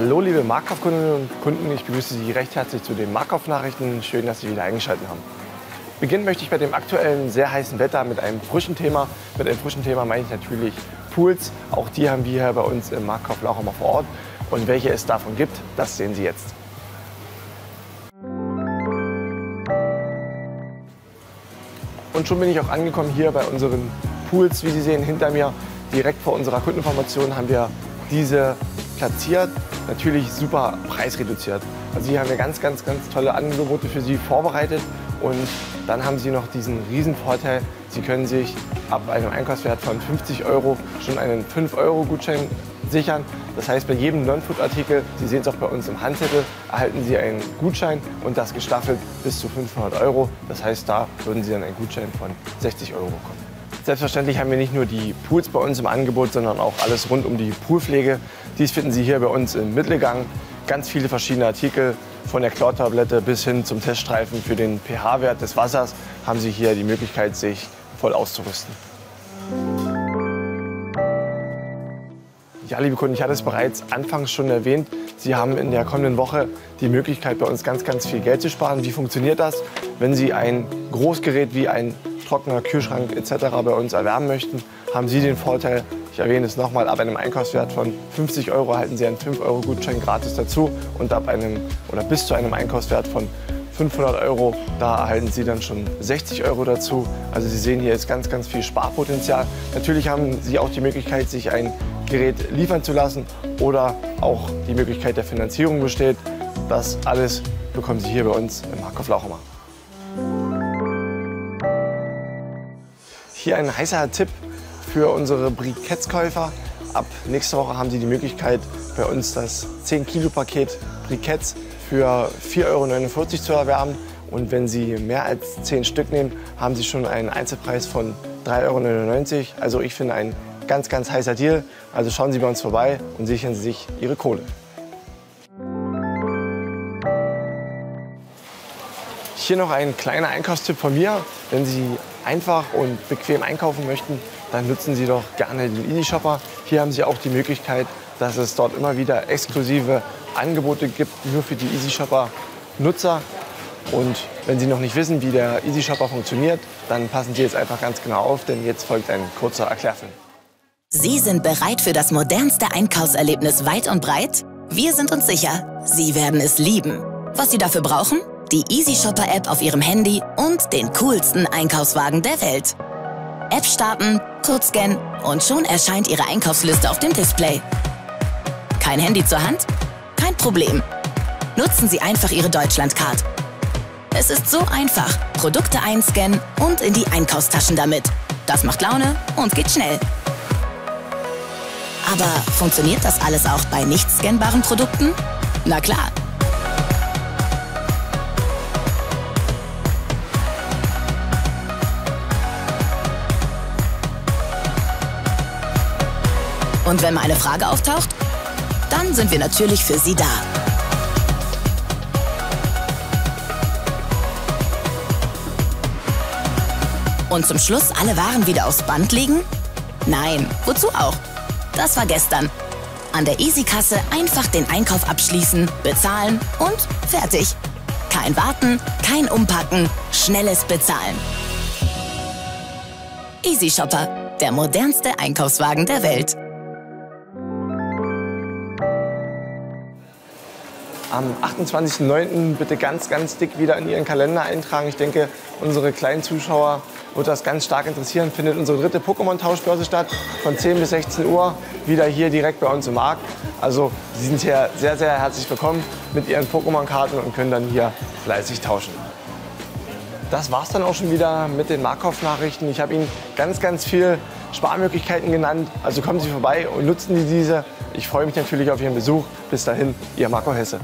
Hallo liebe Marktkaufkundinnen und Kunden, ich begrüße Sie recht herzlich zu den Marktkaufnachrichten. Schön, dass Sie wieder eingeschaltet haben. Beginnen möchte ich bei dem aktuellen sehr heißen Wetter mit einem frischen Thema. Mit einem frischen Thema meine ich natürlich Pools. Auch die haben wir hier bei uns im Marktkauf Lauchhammer vor Ort. Und welche es davon gibt, das sehen Sie jetzt. Und schon bin ich auch angekommen hier bei unseren Pools. Wie Sie sehen hinter mir, direkt vor unserer Kundeninformation haben wir diese platziert. Natürlich super preisreduziert. Also hier haben wir ganz tolle Angebote für Sie vorbereitet. Und dann haben Sie noch diesen riesen Vorteil, Sie können sich ab einem Einkaufswert von 50 € schon einen 5-€ Gutschein sichern. Das heißt, bei jedem Non-Food-Artikel, Sie sehen es auch bei uns im Handzettel, erhalten Sie einen Gutschein und das gestaffelt bis zu 500 €. Das heißt, da würden Sie dann einen Gutschein von 60 € bekommen. Selbstverständlich haben wir nicht nur die Pools bei uns im Angebot, sondern auch alles rund um die Poolpflege. Dies finden Sie hier bei uns im Mittelgang. Ganz viele verschiedene Artikel, von der Chlortablette bis hin zum Teststreifen für den pH-Wert des Wassers, haben Sie hier die Möglichkeit, sich voll auszurüsten. Ja, liebe Kunden, ich hatte es bereits anfangs schon erwähnt. Sie haben in der kommenden Woche die Möglichkeit, bei uns ganz viel Geld zu sparen. Wie funktioniert das? Wenn Sie ein Großgerät wie ein Trockner, Kühlschrank etc. bei uns erwerben möchten, haben Sie den Vorteil, ich erwähne es nochmal, ab einem Einkaufswert von 50 € erhalten Sie einen 5-€ Gutschein gratis dazu und ab einem oder bis zu einem Einkaufswert von 500 €, da erhalten Sie dann schon 60 € dazu. Also Sie sehen, hier ist ganz viel Sparpotenzial. Natürlich haben Sie auch die Möglichkeit, sich ein Gerät liefern zu lassen oder auch die Möglichkeit der Finanzierung besteht. Das alles bekommen Sie hier bei uns im Marktkauf Lauchhammer. Hier ein heißer Tipp für unsere Brikettskäufer. Ab nächster Woche haben Sie die Möglichkeit, bei uns das 10-Kilo-Paket Briketts für 4,49 € zu erwerben. Und wenn Sie mehr als 10 Stück nehmen, haben Sie schon einen Einzelpreis von 3,99 €. Also ich finde ein ganz heißer Deal. Also schauen Sie bei uns vorbei und sichern Sie sich Ihre Kohle. Hier noch ein kleiner Einkaufstipp von mir. Wenn Sie einfach und bequem einkaufen möchten, dann nutzen Sie doch gerne den Easy Shopper. Hier haben Sie auch die Möglichkeit, dass es dort immer wieder exklusive Angebote gibt, nur für die Easy Shopper Nutzer. Und wenn Sie noch nicht wissen, wie der Easy Shopper funktioniert, dann passen Sie jetzt einfach ganz genau auf, denn jetzt folgt ein kurzer Erklärfilm. Sie sind bereit für das modernste Einkaufserlebnis weit und breit? Wir sind uns sicher, Sie werden es lieben. Was Sie dafür brauchen? Die Easy Shopper App auf Ihrem Handy und den coolsten Einkaufswagen der Welt. App starten, kurz scannen und schon erscheint Ihre Einkaufsliste auf dem Display. Kein Handy zur Hand? Kein Problem. Nutzen Sie einfach Ihre Deutschlandcard. Es ist so einfach. Produkte einscannen und in die Einkaufstaschen damit. Das macht Laune und geht schnell. Aber funktioniert das alles auch bei nicht scannbaren Produkten? Na klar. Und wenn mal eine Frage auftaucht, dann sind wir natürlich für Sie da. Und zum Schluss alle Waren wieder aufs Band legen? Nein, wozu auch? Das war gestern. An der Easy-Kasse einfach den Einkauf abschließen, bezahlen und fertig. Kein Warten, kein Umpacken, schnelles Bezahlen. Easy Shopper, der modernste Einkaufswagen der Welt. Am 28.09. bitte ganz dick wieder in Ihren Kalender eintragen. Ich denke, unsere kleinen Zuschauer wird das ganz stark interessieren. Findet unsere dritte Pokémon-Tauschbörse statt, von 10 bis 16 Uhr, wieder hier direkt bei uns im Markt. Also Sie sind hier sehr herzlich willkommen mit Ihren Pokémon-Karten und können dann hier fleißig tauschen. Das war's dann auch schon wieder mit den Marktkauf-Nachrichten. Ich habe Ihnen ganz viel Sparmöglichkeiten genannt. Also kommen Sie vorbei und nutzen Sie diese. Ich freue mich natürlich auf Ihren Besuch. Bis dahin, Ihr Marco Hesse.